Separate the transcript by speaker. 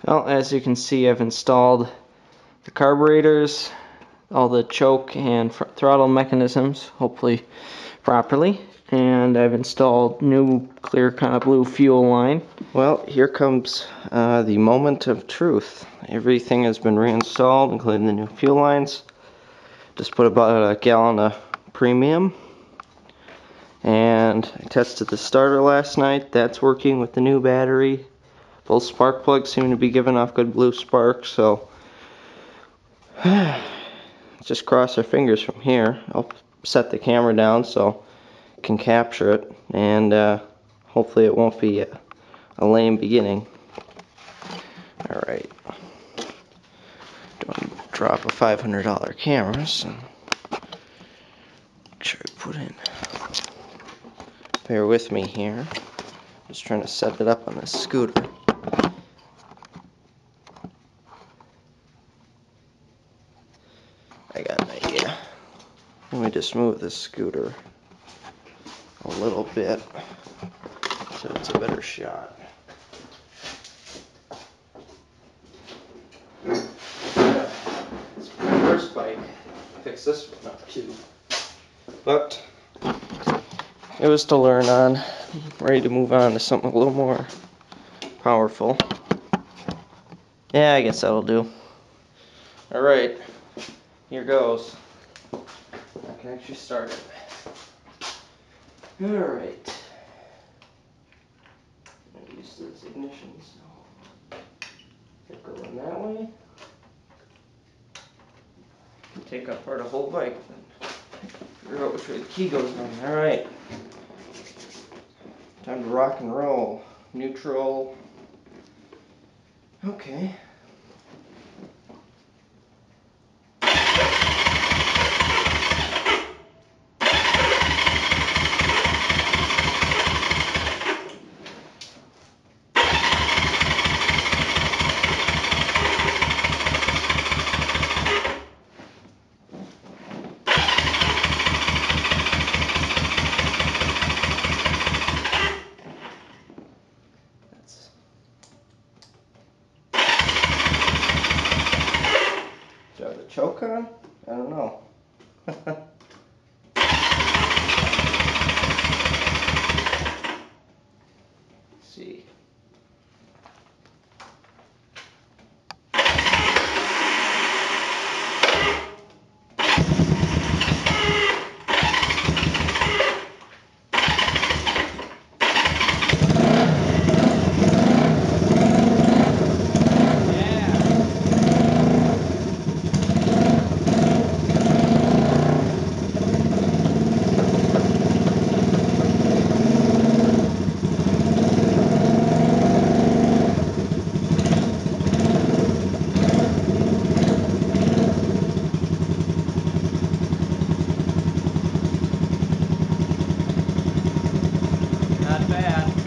Speaker 1: Well, as you can see, I've installed the carburetors, all the choke and throttle mechanisms, hopefully properly, and I've installed new clear kind of blue fuel line. Well, here comes the moment of truth. Everything has been reinstalled, including the new fuel lines. Just put about a gallon of premium, and I tested the starter last night. That's working with the new battery. Both spark plugs seem to be giving off good blue sparks, so just cross our fingers from here. I'll set the camera down so I can capture it, and hopefully it won't be a lame beginning. Alright, don't drop a $500 camera, so make sure I put in. Bear with me here. Just trying to set it up on this scooter. I got an idea. Let me just move this scooter a little bit so it's a better shot. It's my first bike. Fix this one up too. But it was to learn on. I'm ready to move on to something a little more powerful. Yeah, I guess that'll do. Alright, here goes. I can actually start it. Alright. I'm used to this ignition, so get going that way. Can take apart a whole bike, then figure out which way the key goes on. Alright. Time to rock and roll. Neutral. Okay. Do I have the choke on? I don't know. Let's see. Not bad.